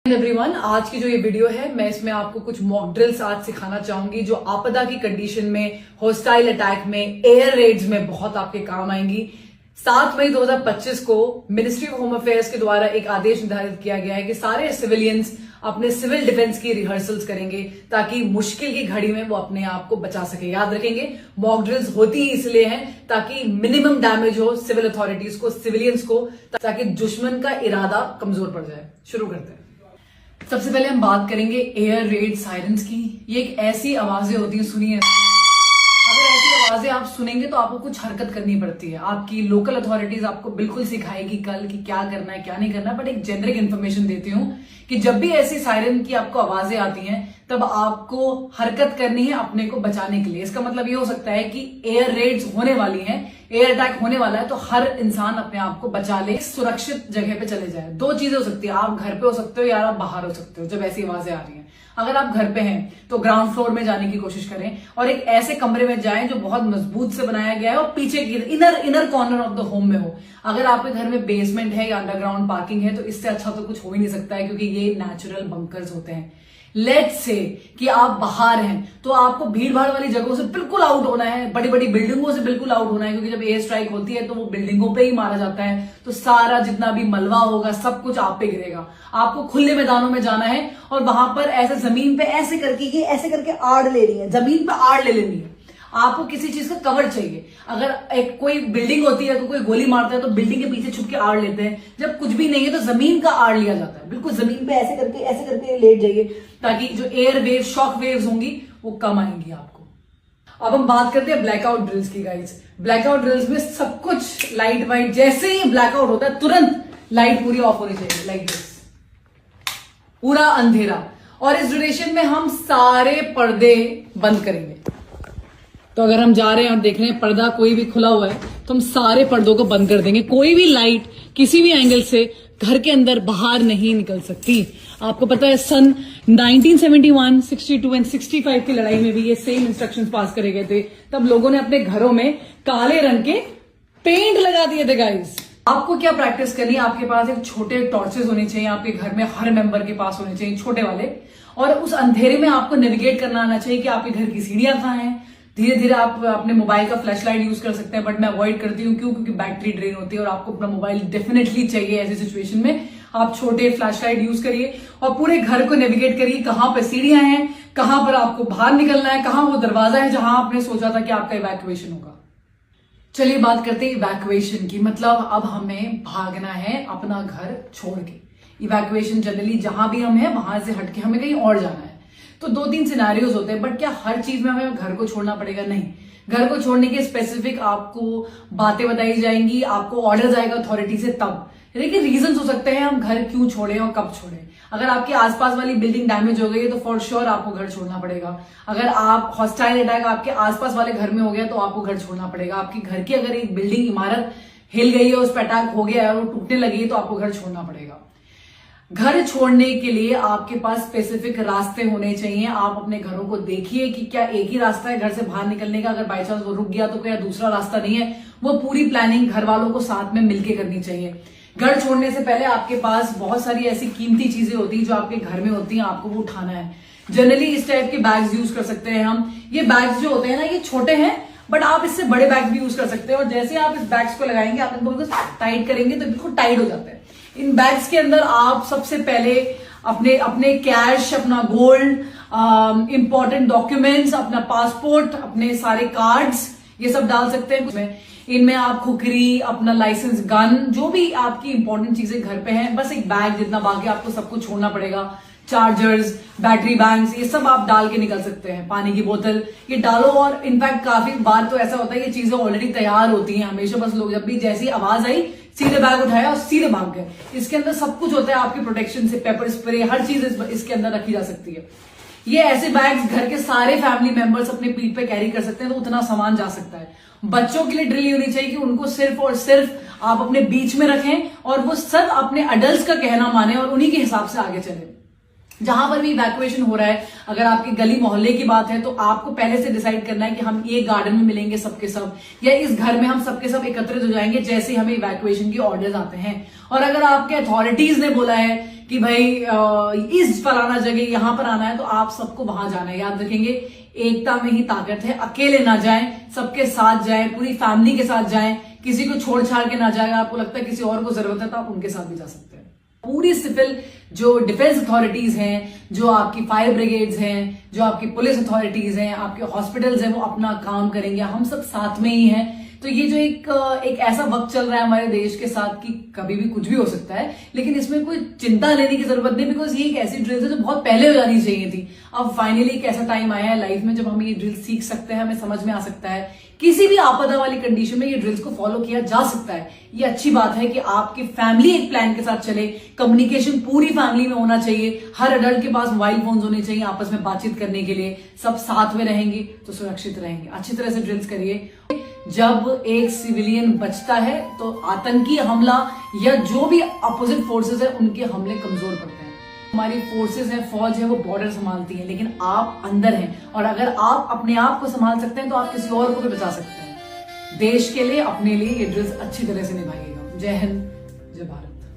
Everyone, आज की जो ये वीडियो है मैं इसमें आपको कुछ मॉक ड्रिल्स आज सिखाना चाहूंगी जो आपदा की कंडीशन में, हॉस्टाइल अटैक में, एयर रेड्स में बहुत आपके काम आएंगी। 7 मई 2025 को मिनिस्ट्री ऑफ होम अफेयर्स के द्वारा एक आदेश निर्धारित किया गया है कि सारे सिविलियंस अपने सिविल डिफेंस की रिहर्सल्स करेंगे ताकि मुश्किल की घड़ी में वो अपने आप को बचा सके। याद रखेंगे, मॉक ड्रिल्स होती ही इसलिए हैं ताकि मिनिमम डैमेज हो सिविल अथॉरिटीज को, सिविलियंस को, ताकि दुश्मन का इरादा कमजोर पड़ जाए। शुरू करते हैं। सबसे पहले हम बात करेंगे एयर रेड सायरन्स की। ये एक ऐसी आवाजें होती हैं, सुनिए। अगर ऐसी आवाजें आप सुनेंगे तो आपको कुछ हरकत करनी पड़ती है। आपकी लोकल अथॉरिटीज आपको बिल्कुल सिखाएगी कल कि क्या करना है क्या नहीं करना, बट एक जेनरिक इन्फॉर्मेशन देती हूँ कि जब भी ऐसी सायरन की आपको आवाजें आती हैं तब आपको हरकत करनी है अपने को बचाने के लिए। इसका मतलब ये हो सकता है कि एयर रेड्स होने वाली हैं, एयर अटैक होने वाला है, तो हर इंसान अपने आप को बचा ले, सुरक्षित जगह पे चले जाए। 2 चीजें हो सकती है, आप घर पे हो सकते हो या आप बाहर हो सकते हो जब ऐसी आवाजें आ रही हैं। अगर आप घर पे हैं तो ग्राउंड फ्लोर में जाने की कोशिश करें और एक ऐसे कमरे में जाएं जो बहुत मजबूत से बनाया गया है और पीछे की inner corner of the home में हो। अगर आपके घर में बेसमेंट है या अंडरग्राउंड पार्किंग है तो इससे अच्छा तो कुछ हो ही नहीं सकता है, क्योंकि ये नेचुरल बंकर्स होते हैं। लेट्स से कि आप बाहर हैं तो आपको भीड़ भाड़ वाली जगहों से बिल्कुल आउट होना है, बड़ी बड़ी बिल्डिंगों से बिल्कुल आउट होना है, क्योंकि जब एयर स्ट्राइक होती है तो वो बिल्डिंगों पे ही मारा जाता है, तो सारा जितना भी मलबा होगा सब कुछ आप पे गिरेगा। आपको खुले मैदानों में जाना है और वहां पर ऐसे जमीन पे ऐसे करके आड़ ले रही है, जमीन पे आड़ ले लेनी है। आपको किसी चीज का कवर चाहिए। अगर एक कोई बिल्डिंग होती है तो कोई गोली मारता है तो बिल्डिंग के पीछे छुप के आड़ लेते हैं। जब कुछ भी नहीं है तो जमीन का आड़ लिया जाता है। बिल्कुल जमीन पे ऐसे करके लेट जाइए ताकि जो एयर वेव, शॉक वेव्स होंगी वो कम आएंगी आपको। अब हम बात करते हैं ब्लैकआउट ड्रिल्स की गाइस। ब्लैकआउट ड्रिल्स में सब कुछ लाइट वाइट, जैसे ही ब्लैकआउट होता है तुरंत लाइट पूरी ऑफ होनी चाहिए, लाइक दिस, पूरा अंधेरा। और इस ड्यूरेशन में हम सारे पर्दे बंद करेंगे। तो अगर हम जा रहे हैं और देख रहे हैं पर्दा कोई भी खुला हुआ है तो हम सारे पर्दों को बंद कर देंगे। कोई भी लाइट किसी भी एंगल से घर के अंदर बाहर नहीं निकल सकती। आपको पता है सन 1971, 62 एंड 65 की लड़ाई में भी ये सेम इंस्ट्रक्शंस पास करे गए थे। तब लोगों ने अपने घरों में काले रंग के पेंट लगा दिए थे गाइस। आपको क्या प्रैक्टिस करनी है, आपके पास एक छोटे टॉर्चेस होने चाहिए, आपके घर में हर मेंबर के पास होने चाहिए छोटे वाले, और उस अंधेरे में आपको नेविगेट करना आना चाहिए कि आपके घर की सीढ़ियां कहाँ हैं। धीरे धीरे आप अपने मोबाइल का फ्लैश लाइट यूज कर सकते हैं, बट मैं अवॉइड करती हूँ। क्यों? क्योंकि बैटरी ड्रेन होती है और आपको अपना मोबाइल डेफिनेटली चाहिए ऐसी सिचुएशन में। आप छोटे फ्लैश लाइट यूज करिए और पूरे घर को नेविगेट करिए, कहां पर सीढ़ियां हैं, कहां पर आपको बाहर निकलना है, कहां वो दरवाजा है जहां आपने सोचा था कि आपका इवैक्यूएशन होगा। चलिए बात करते हैं इवैक्यूएशन की। मतलब अब हमें भागना है अपना घर छोड़ के। इवैक्यूएशन जनरली जहां भी हम हैं वहां से हटके हमें कहीं और जाना है। तो 2-3 सिनेरियोज होते हैं, बट क्या हर चीज में हमें घर को छोड़ना पड़ेगा? नहीं। घर को छोड़ने के स्पेसिफिक आपको बातें बताई जाएंगी, आपको ऑर्डर जाएगा अथॉरिटी से तब। लेकिन रीजंस हो सकते हैं हम घर क्यों छोड़ें और कब छोड़ें। अगर आपके आसपास वाली बिल्डिंग डैमेज हो गई है तो फॉर श्योर आपको घर छोड़ना पड़ेगा। अगर आप हॉस्टाइल अटैक आपके आसपास वाले घर में हो गया तो आपको घर छोड़ना पड़ेगा। आपके घर की अगर एक बिल्डिंग, इमारत हिल गई है, उस पर अटैक हो गया है और वो टूटने लगी है तो आपको घर छोड़ना पड़ेगा। घर छोड़ने के लिए आपके पास स्पेसिफिक रास्ते होने चाहिए। आप अपने घरों को देखिए कि क्या एक ही रास्ता है घर से बाहर निकलने का। अगर बाई चांस वो रुक गया तो क्या दूसरा रास्ता नहीं है। वो पूरी प्लानिंग घर वालों को साथ में मिलकर करनी चाहिए। घर छोड़ने से पहले आपके पास बहुत सारी ऐसी कीमती चीजें होती हैं जो आपके घर में होती हैं, आपको वो उठाना है। जनरली इस टाइप के बैग्स यूज कर सकते हैं हम। ये बैग्स जो होते हैं ना, ये छोटे हैं, बट आप इससे बड़े बैग भी यूज कर सकते हैं। और जैसे आप इस बैग्स को लगाएंगे, आप इनको बिल्कुल टाइट करेंगे तो बिल्कुल टाइट हो जाता है। इन बैग्स के अंदर आप सबसे पहले अपने कैश, अपना गोल्ड, इंपॉर्टेंट डॉक्यूमेंट्स, अपना पासपोर्ट, अपने सारे कार्ड्स, ये सब डाल सकते हैं। इनमें आप खुकरी, अपना लाइसेंस, गन, जो भी आपकी इंपॉर्टेंट चीजें घर पे हैं, बस एक बैग जितना, बाकी आपको सब कुछ छोड़ना पड़ेगा। चार्जर्स, बैटरी बैंक्स, ये सब आप डाल के निकल सकते हैं। पानी की बोतल ये डालो। और इनफैक्ट काफी बार तो ऐसा होता है कि चीजें ऑलरेडी तैयार होती हैं हमेशा, बस लोग जब भी जैसी आवाज आई सीधे बैग उठाया और सीधे भाग गए। इसके अंदर सब कुछ होता है आपकी प्रोटेक्शन से, पेपर स्प्रे, हर चीज इसके अंदर रखी जा सकती है। ये ऐसे बैग्स घर के सारे फैमिली मेंबर्स अपने पीठ पे कैरी कर सकते हैं, तो उतना सामान जा सकता है। बच्चों के लिए ड्रिल होनी चाहिए कि उनको सिर्फ और सिर्फ आप अपने बीच में रखें और वो सब अपने अडल्ट्स का कहना माने और उन्हीं के हिसाब से आगे चले। जहां पर भी इवैक्यूएशन हो रहा है, अगर आपके गली मोहल्ले की बात है तो आपको पहले से डिसाइड करना है कि हम ये गार्डन में मिलेंगे सबके सब, या इस घर में हम सबके सब एकत्रित हो जाएंगे जैसे हमें इवैक्यूएशन के ऑर्डर्स आते हैं। और अगर आपके अथॉरिटीज ने बोला है कि भाई इस फलाना जगह यहां पर आना है तो आप सबको वहां जाना है। याद रखेंगे, एकता में ही ताकत है। अकेले ना जाएं, सबके साथ जाएं, पूरी फैमिली के साथ जाएं, किसी को छोड़ छाड़ के ना जाएं। आपको लगता है किसी और को जरूरत है तो आप उनके साथ भी जा सकते हैं। पूरी सिविल जो डिफेंस अथॉरिटीज हैं, जो आपकी फायर ब्रिगेड्स हैं, जो आपकी पुलिस अथॉरिटीज हैं, आपके हॉस्पिटल्स हैं, वो अपना काम करेंगे। हम सब साथ में ही हैं। तो ये जो एक ऐसा वक्त चल रहा है हमारे देश के साथ कि कभी भी कुछ भी हो सकता है, लेकिन इसमें कोई चिंता लेने की जरूरत नहीं, बिकॉज ये एक ऐसी ड्रिल है जो बहुत पहले हो जानी चाहिए थी। अब फाइनली एक ऐसा टाइम आया है लाइफ में जब हम ये ड्रिल सीख सकते हैं, हमें समझ में आ सकता है। किसी भी आपदा वाली कंडीशन में ये ड्रिल्स को फॉलो किया जा सकता है। ये अच्छी बात है कि आपकी फैमिली एक प्लान के साथ चले। कम्युनिकेशन पूरी फैमिली में होना चाहिए। हर अडल्ट के पास मोबाइल फोन होने चाहिए आपस में बातचीत करने के लिए। सब साथ में रहेंगे तो सुरक्षित रहेंगे। अच्छी तरह से ड्रिल्स करिए। जब एक सिविलियन बचता है तो आतंकी हमला या जो भी अपोजिट फोर्सेस है उनके हमले कमजोर पड़ते हैं। हमारी फोर्सेस है, फौज है, वो बॉर्डर संभालती है, लेकिन आप अंदर हैं और अगर आप अपने आप को संभाल सकते हैं तो आप किसी और को भी बचा सकते हैं। देश के लिए, अपने लिए ये ड्रिल्स अच्छी तरह से निभाइएगा। जय हिंद, जय भारत।